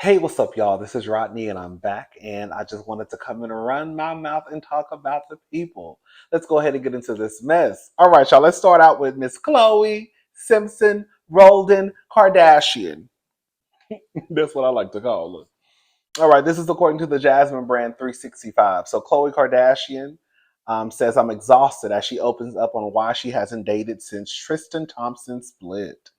Hey, what's up, y'all? This is Rodney, and I'm back. And I just wanted to come in and run my mouth and talk about the people. Let's go ahead and get into this mess. All right, y'all. Let's start out with Miss Khloe Simpson Roldan Kardashian. That's what I like to call her. All right, this is according to the Jasmine brand 365. So Khloe Kardashian says, "I'm exhausted," as she opens up on why she hasn't dated since Tristan Thompson split.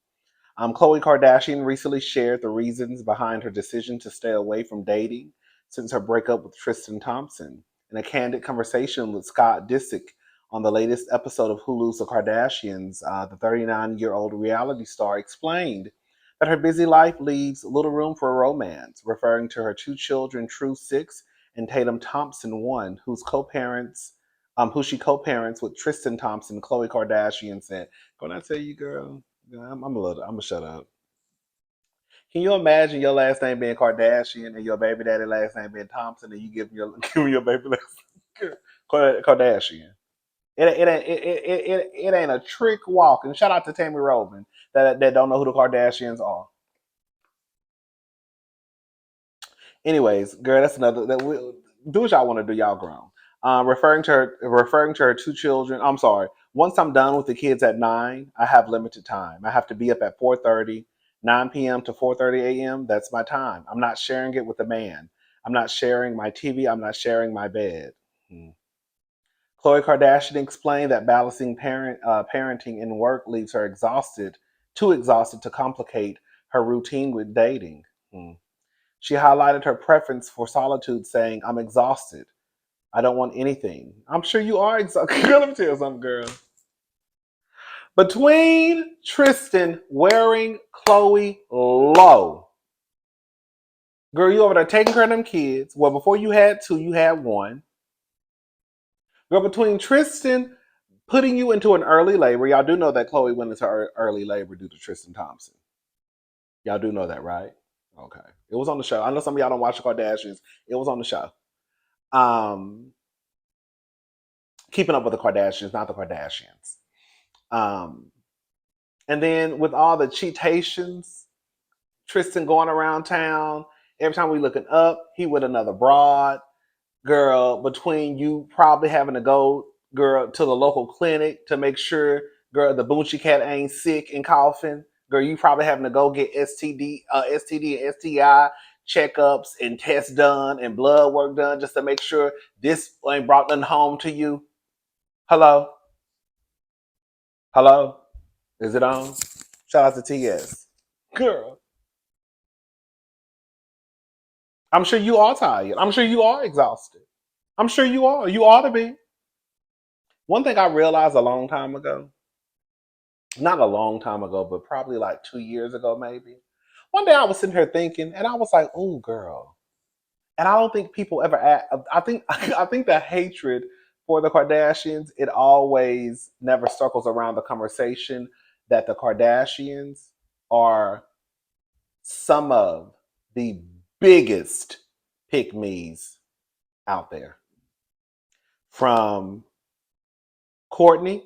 Khloe Kardashian recently shared the reasons behind her decision to stay away from dating since her breakup with Tristan Thompson. In a candid conversation with Scott Disick on the latest episode of Hulu's The Kardashians, the 39-year-old reality star explained that her busy life leaves little room for romance, referring to her two children, True 6 and Tatum Thompson 1, who she co-parents with Tristan Thompson. Khloe Kardashian said, "When I tell you, girl, yeah, I'm gonna shut up. Can you imagine your last name being Kardashian and your baby daddy last name being Thompson, and you give give your baby last name Kardashian? It ain't a trick walk. And shout out to Tammy Roman that don't know who the Kardashians are. Anyways, girl, that's another that we do what y'all want to do. Y'all grown. Referring to her two children. I'm sorry. Once I'm done with the kids at 9, I have limited time. I have to be up at 4:30, 9 p.m. to 4:30 a.m. That's my time. I'm not sharing it with a man. I'm not sharing my TV. I'm not sharing my bed. Hmm. Khloe Kardashian explained that balancing parenting and work leaves her too exhausted to complicate her routine with dating. Hmm. She highlighted her preference for solitude, saying, "I'm exhausted. I don't want anything." I'm sure you are exhausted. Let me tell you something, girl. Between Tristan wearing Khloe low, girl, you over there taking care of them kids. Well, before you had two, you had one. Girl, between Tristan putting you into an early labor, y'all do know that Khloe went into early labor due to Tristan Thompson. Y'all do know that, right? Okay. It was on the show. I know some of y'all don't watch the Kardashians. It was on the show. Um, Keeping Up with the Kardashians, not the Kardashians. Um, and then with all the cheatations, Tristan going around town, every time we looking up, he with another broad. Girl, between you probably having to go, girl, to the local clinic to make sure, girl, the Boochie cat ain't sick and coughing. Girl, you probably having to go get STD and STI checkups and tests done and blood work done just to make sure this ain't brought nothing home to you. Hello? Hello? Is it on? Shout out to TS. Girl, I'm sure you are tired. I'm sure you are exhausted. I'm sure you are. You ought to be. One thing I realized a long time ago, not a long time ago, but probably like 2 years ago, maybe. One day I was sitting here thinking, and I was like, "Oh, girl." And I don't think people ever. I think I think the hatred for the Kardashians it always never circles around the conversation that the Kardashians are some of the biggest pick me's out there. From Courtney,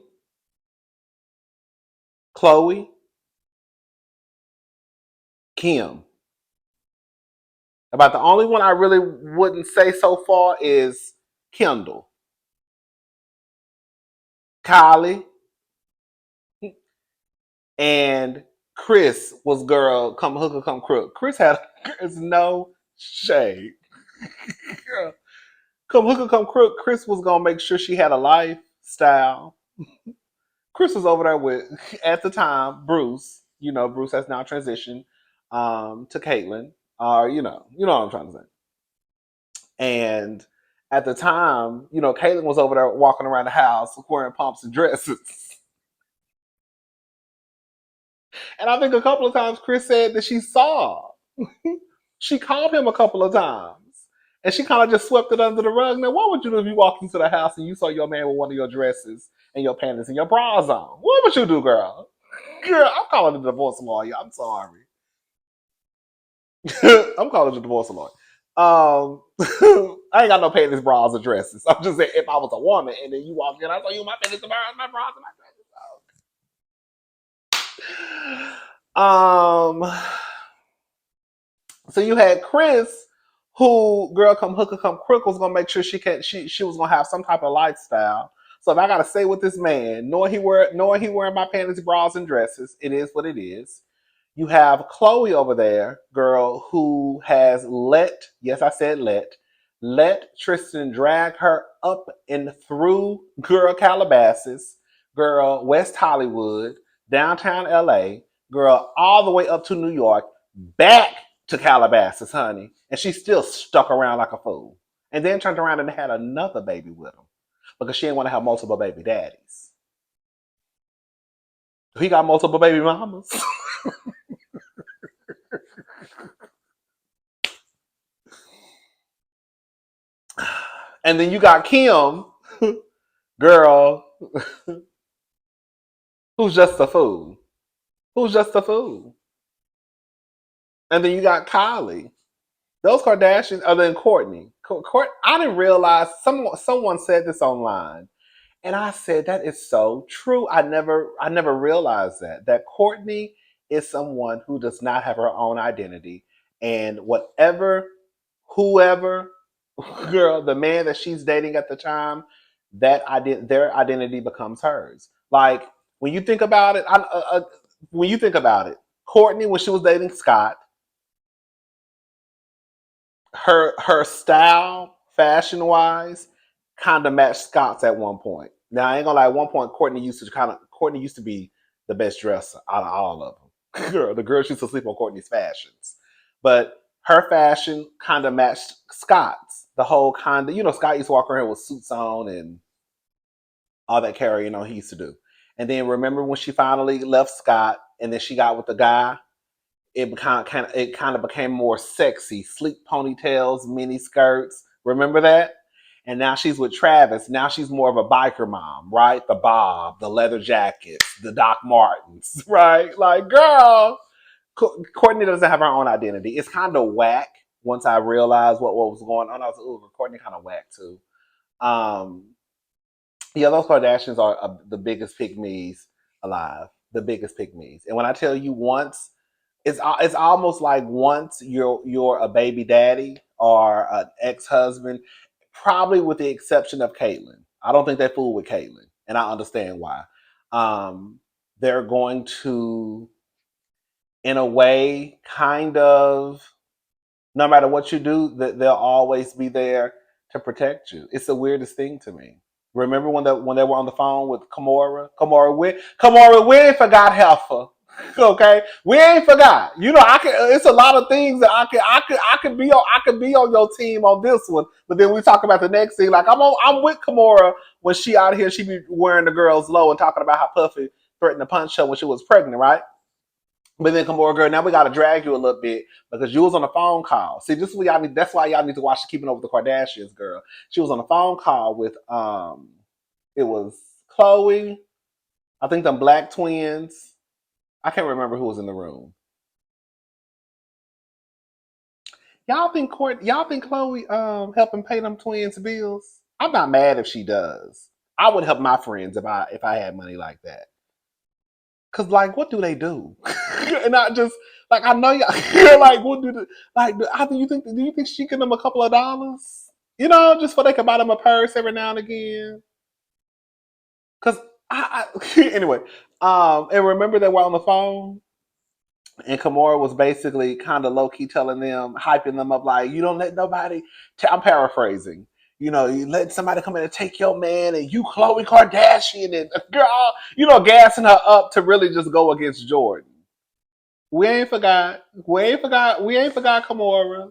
Khloe, Kim. About the only one I really wouldn't say so far is Kendall. Kylie and Chris was girl, come hook or come crook. Chris had there's no shade. Girl, come hook or come crook. Chris was gonna make sure she had a lifestyle. Chris was over there with at the time Bruce. You know Bruce has now transitioned to Caitlyn. You know what I'm trying to say. And at the time, Caitlyn was over there walking around the house wearing pumps and dresses. And I think a couple of times Chris said that she saw. She called him a couple of times. And she kind of just swept it under the rug. Now, what would you do if you walked into the house and you saw your man with one of your dresses and your panties and your bras on? What would you do, girl? Girl, I'm calling the divorce lawyer. I'm sorry. I'm calling the divorce lawyer. I ain't got no panties, bras, or dresses. I'm just saying, if I was a woman and then you walk in, I saw you my panties, my bras, and my dresses. So you had Chris, who girl come hook or come crook was gonna make sure she was gonna have some type of lifestyle. So if I gotta stay with this man, knowing he wearing my panties, bras, and dresses, it is what it is. You have Khloe over there, girl, who has yes, I said let Tristan drag her up and through girl Calabasas, girl West Hollywood, downtown LA, girl all the way up to New York, back to Calabasas, honey, and she still stuck around like a fool. And then turned around and had another baby with him because she didn't want to have multiple baby daddies. He got multiple baby mamas. And then you got Kim, girl, who's just a fool. Who's just a fool. And then you got Kylie. Those Kardashians, other than Courtney. I didn't realize someone said this online. And I said that is so true. I never realized that Courtney is someone who does not have her own identity, and whoever, girl, the man that she's dating at the time, their identity becomes hers. Like when you think about it, Courtney when she was dating Scott, her style, fashion wise, kind of matched Scott's at one point. Now I ain't gonna lie. At one point, Courtney used to be the best dresser out of all of them. The girls used to sleep on Courtney's fashions, but her fashion kind of matched Scott's. The whole kind of Scott used to walk around with suits on and all that carrying on he used to do. And then remember when she finally left Scott and then she got with the guy, it kind of became more sexy. Sleek ponytails, mini skirts. Remember that? And now she's with Travis. Now she's more of a biker mom, right? The bob, the leather jackets, the Doc Martens, right? Like, girl, Courtney doesn't have her own identity. It's kind of whack. Once I realized what was going on, I was like, ooh, Courtney kind of whack too. Um, yeah, those Kardashians are the biggest pygmies alive. The biggest pygmies. And when I tell you once it's almost like once you're a baby daddy or an ex husband, probably with the exception of Caitlyn. I don't think they fool with Caitlyn, and I understand why. Um, they're going to, in a way, kind of no matter what you do, that they'll always be there to protect you. It's the weirdest thing to me. Remember when they were on the phone with Kimora? Kimora, we ain't forgot Heifer. Okay, we ain't forgot. I can. It's a lot of things that I could be on your team on this one. But then we talk about the next thing. Like I'm with Kimora when she out here. She be wearing the girls low and talking about how Puffy threatened to punch her when she was pregnant, right? But then come on, girl. Now we got to drag you a little bit because you was on a phone call. See, this is what y'all need. That's why y'all need to watch Keeping Up with the Kardashians, girl. She was on a phone call with it was Khloe. I think them black twins. I can't remember who was in the room. Y'all think Khloe helping pay them twins bills? I'm not mad if she does. I would help my friends if I had money like that. Cause like, what do they do? And I just like I know y'all like what do the, like how do you think she give them a couple of dollars? Just so they can buy them a purse every now and again. Cause anyway, and remember they were on the phone and Kimora was basically kind of low key telling them, hyping them up like, you don't let nobody. I'm paraphrasing. You let somebody come in and take your man, and you, Khloe Kardashian, and girl, gassing her up to really just go against Jordan. We ain't forgot. We ain't forgot. We ain't forgot Kimora.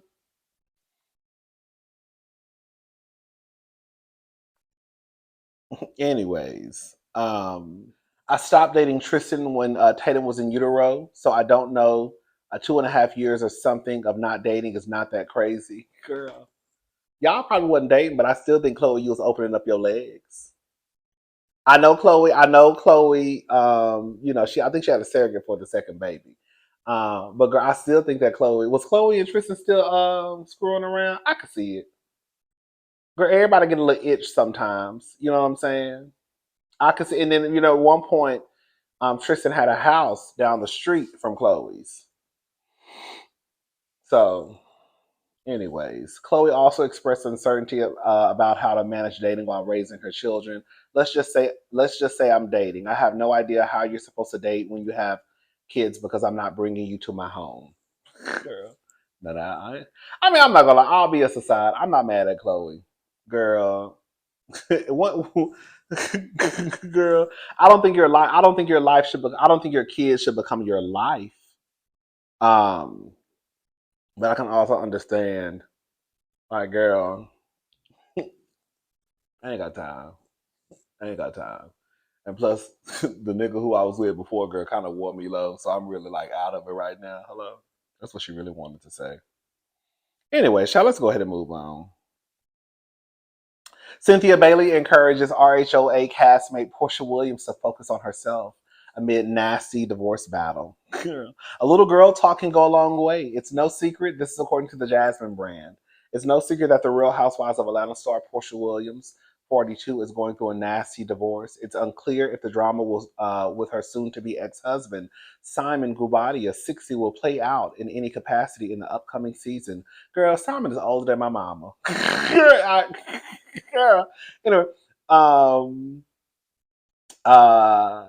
Anyways, I stopped dating Tristan when Tatum was in utero, so I don't know. 2.5 years or something of not dating is not that crazy, girl. Y'all probably wasn't dating, but I still think Khloe, you was opening up your legs. I know Khloe. I know Khloe. I think she had a surrogate for the second baby. But girl, I still think that Khloe and Tristan still screwing around. I could see it. Girl, everybody get a little itch sometimes. You know what I'm saying? I could see, and then at one point, Tristan had a house down the street from Khloe's. So, anyways, Khloe also expressed uncertainty about how to manage dating while raising her children. Let's just say I'm dating. I have no idea how you're supposed to date when you have kids because I'm not bringing you to my home. Girl. But I mean, I'm not gonna lie. All BS aside, I'm not mad at Khloe. Girl, what? Girl, I don't think your life should. I don't think your kids should become your life. Um, but I can also understand, like, girl, I ain't got time. I ain't got time. And plus, the nigga who I was with before, girl, kind of wore me low. So I'm really like out of it right now. Hello. That's what she really wanted to say. Anyway, shall let's go ahead and move on. Cynthia Bailey encourages RHOA castmate Porsha Williams to focus on herself amid nasty divorce battle. A little girl talk can go a long way. It's no secret, this is according to the Jasmine brand. It's no secret that the Real Housewives of Atlanta star Porsha Williams, 42, is going through a nasty divorce. It's unclear if the drama will, with her soon-to-be ex-husband, Simon Gubadia, 60, will play out in any capacity in the upcoming season. Girl, Simon is older than my mama. Girl, you know, um, uh,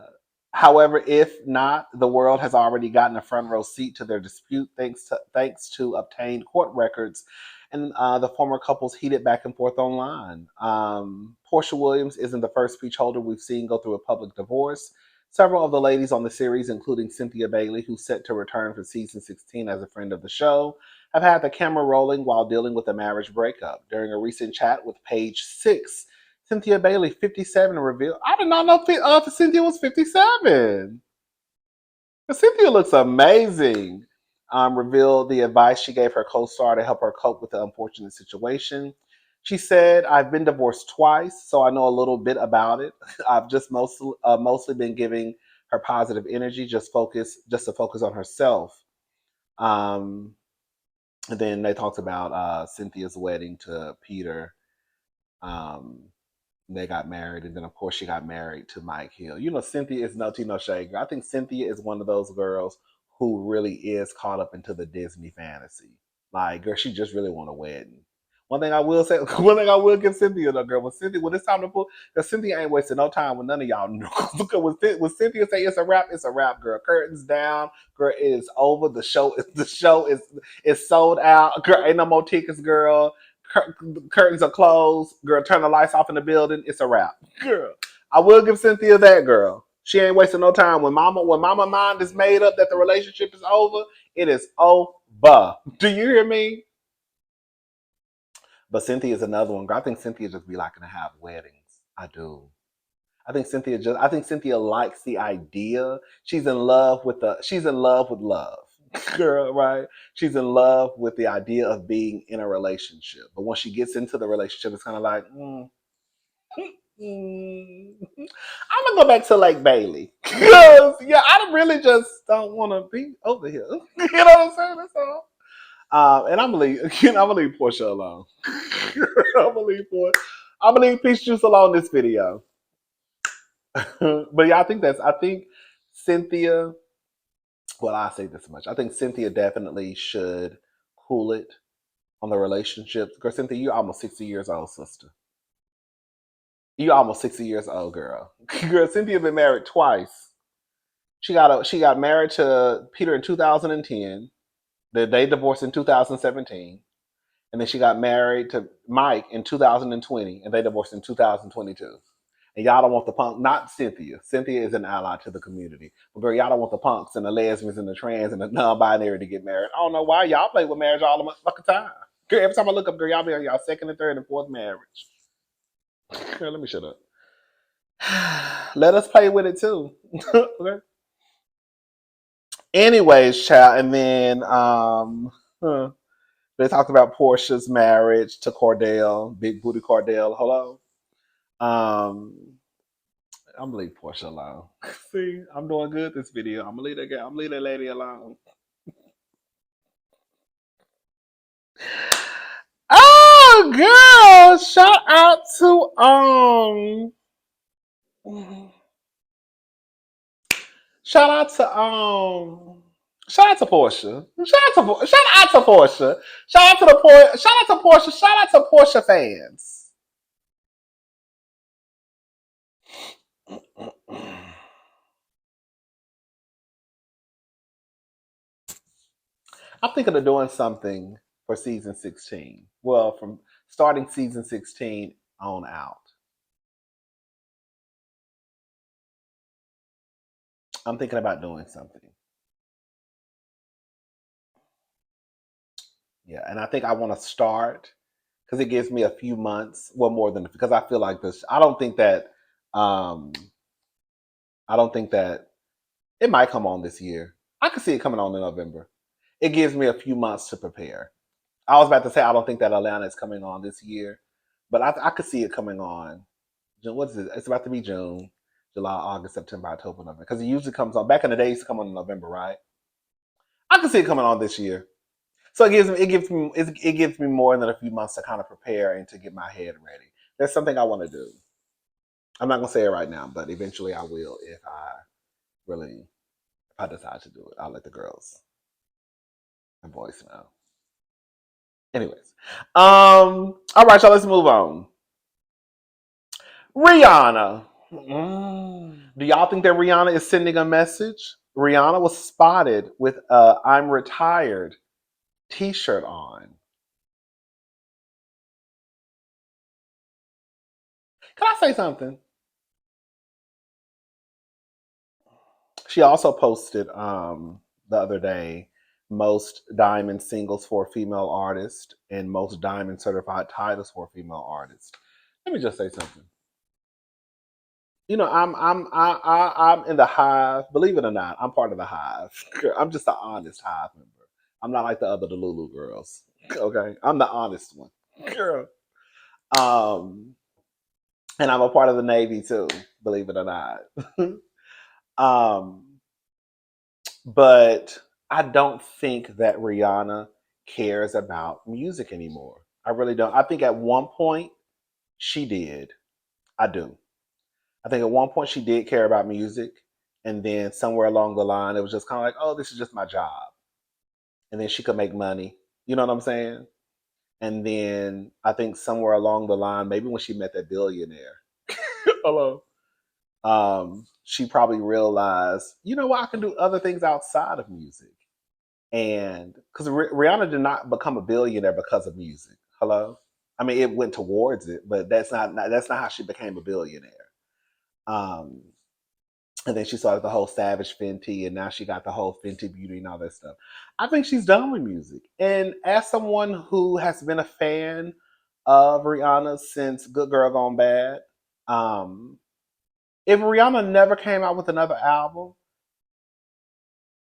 however, if not, the world has already gotten a front row seat to their dispute thanks to obtained court records and the former couple's heated back and forth online. Porsha Williams isn't the first speech holder we've seen go through a public divorce. Several of the ladies on the series, including Cynthia Bailey, who's set to return for season 16 as a friend of the show, have had the camera rolling while dealing with a marriage breakup. During a recent chat with Page Six, Cynthia Bailey, 57, revealed. I did not know Cynthia was 57. Cynthia looks amazing. Revealed the advice she gave her co star to help her cope with the unfortunate situation. She said, I've been divorced twice, so I know a little bit about it. I've just mostly been giving her positive energy, just to focus on herself. Um, and then they talked about Cynthia's wedding to Peter. Um, they got married, and then of course she got married to Mike Hill. You know, Cynthia is no tea, no shade. I think Cynthia is one of those girls who really is caught up into the Disney fantasy. Like, girl, she just really want a wedding. One thing I will say, one thing I will give Cynthia, though, girl, when it's time to pull, because Cynthia ain't wasting no time with none of y'all. When Cynthia say it's a wrap, girl. Curtains down, girl. It is over. The show is sold out. Girl, ain't no more tickets, girl. Curtains are closed. Girl, turn the lights off in the building. It's a wrap. Girl, I will give Cynthia that, girl. She ain't wasting no time. When mama mind is made up that the relationship is over, it is over. Do you hear me? But Cynthia is another one. I think Cynthia just be liking to have weddings. I do. I think Cynthia likes the idea. She's in love with love. Girl, right? She's in love with the idea of being in a relationship. But once she gets into the relationship, it's kind of like, mm. I'm gonna go back to Lake Bailey. Because yeah, I really just don't want to be over here. You know what I'm saying? That's all. And I'm gonna leave. I'm gonna leave Porsha alone. I'm gonna leave Porsha. I'm gonna leave Peach Juice alone this video. But yeah, I think Cynthia. Well, I say this much. I think Cynthia definitely should cool it on the relationships. Girl, Cynthia, you're almost 60 years old, sister. You almost 60 years old, girl. Girl, Cynthia been married twice. She got married to Peter in 2010. They divorced in 2017. And then she got married to Mike in 2020, and they divorced in 2022. And y'all don't want the punk, not Cynthia. Cynthia is an ally to the community. But girl, y'all don't want the punks and the lesbians and the trans and the non-binary to get married. I don't know why y'all play with marriage all the fucking time. Girl, every time I look up, girl, y'all be on y'all second and third and fourth marriage. Girl, let me shut up. Let us play with it too. Okay. Anyways, child, and then they talked about Portia's marriage to Cordell, Big Booty Cordell. Hello. Um, I'm gonna leave Porsche alone. See, I'm doing good this video. I'm gonna leave that girl. I'm gonna leave that lady alone. Oh, girl! Shout out to shout out to Shout out to Porsha. Shout out to Porsha. Shout out to Shout out to Porsha. Shout out to Porsha fans. I'm thinking of doing something for season 16. Well, from starting season 16 on out. I'm thinking about doing something. Yeah, and I think I want to start because it gives me a few months, well, more than because I feel like this. Um, I don't think that it might come on this year. I could see it coming on in November. It gives me a few months to prepare. I was about to say I don't think that Atlanta is coming on this year, but I could see it coming on. What is it? It's about to be June, July, August, September, October, November. Because it usually comes on. Back in the day, it used to come on in November, right? I could see it coming on this year. So it gives me more than a few months to kind of prepare and to get my head ready. There's something I want to do. I'm not gonna say it right now, but eventually I will if I decide to do it. I'll let the girls and boys know. Anyways, all right, y'all. Let's move on. Rihanna. Do y'all think that Rihanna is sending a message? Rihanna was spotted with a "I'm retired" T-shirt on. Can I say something? She also posted the other day most diamond singles for a female artist and most diamond certified titles for a female artist. Let me just say something. You know, I'm in the hive. Believe it or not, I'm part of the hive. I'm just the honest hive member. I'm not like the other Delulu girls. Okay, I'm the honest one, girl. Um, and I'm a part of the Navy too. Believe it or not. um, but I don't think that Rihanna cares about music anymore. I really don't. I think at one point she did. I do. I think at one point she did care about music, and then somewhere along the line it was just kind of like, oh, this is just my job, and then she could make money. You know what I'm saying? And then I think somewhere along the line, maybe when she met that billionaire, hello, she probably realized, you know what, I can do other things outside of music. And because Rihanna did not become a billionaire because of music. Hello, I mean it went towards it, but that's not how she became a billionaire. Um, and then she started the whole Savage Fenty, and now she got the whole Fenty Beauty and all that stuff. I think she's done with music. And as someone who has been a fan of Rihanna since Good Girl Gone Bad, um, if Rihanna never came out with another album,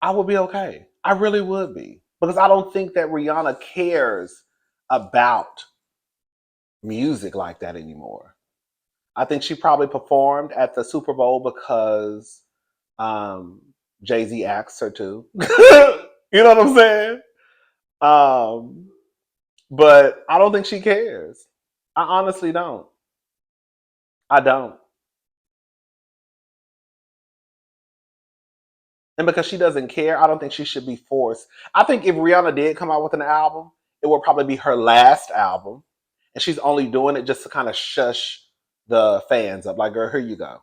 I would be okay. I really would be. Because I don't think that Rihanna cares about music like that anymore. I think she probably performed at the Super Bowl because um, Jay Z asked her to. You know what I'm saying? Um, but I don't think she cares. I honestly don't. I don't. And because she doesn't care, I don't think she should be forced. I think if Rihanna did come out with an album, it would probably be her last album. And she's only doing it just to kind of shush the fans up. Like, girl, here you go.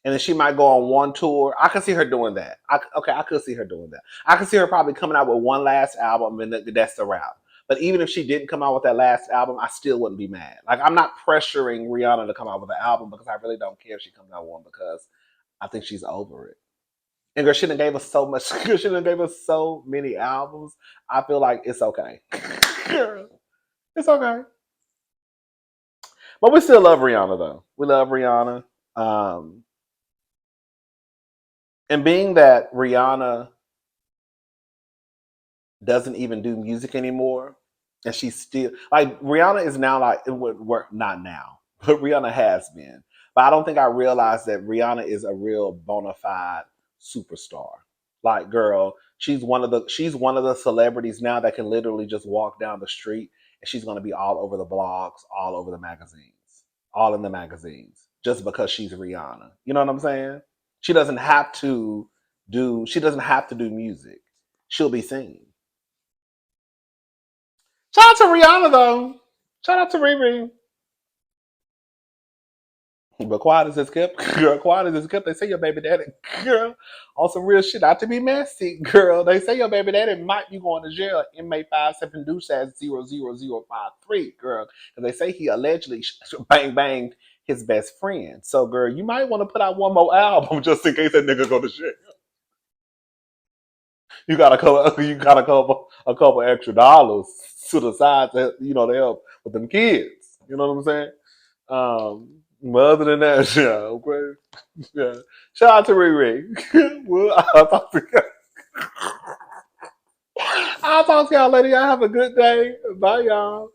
And then she might go on one tour. I can see her doing that. I could see her doing that. I could see her probably coming out with one last album and that's the wrap. But even if she didn't come out with that last album, I still wouldn't be mad. Like, I'm not pressuring Rihanna to come out with an album because I really don't care if she comes out with one because I think she's over it. And girl, she done gave us so much. She done gave us so many albums. I feel like it's okay. It's okay. But we still love Rihanna though. We love Rihanna. Um, and being that Rihanna doesn't even do music anymore, and she's still like Rihanna is now like it would work not now, but Rihanna has been. But I don't think I realized that Rihanna is a real bona fide superstar. Like, girl, she's one of the celebrities now that can literally just walk down the street and she's gonna be all over the blogs, all over the magazines, all in the magazines, just because she's Rihanna. You know what I'm saying? She doesn't have to she doesn't have to do music. she'll be seen. Shout out to Rihanna though. Shout out to Riri. But quiet as it's kept, girl. Quiet as it's kept. They say your baby daddy, girl, on some real shit. Not to be messy, girl. They say your baby daddy might be going to jail. Inmate 57 Deuce 00053, girl. And they say he allegedly bang banged his best friend. So, girl, you might want to put out one more album just in case that nigga go to jail. You got a couple extra dollars to the side to to help with them kids. You know what I'm saying? But other than that, yeah, okay. Yeah. Shout out to Riri. Well, I'll talk to y'all later. Y'all have a good day. Bye, y'all.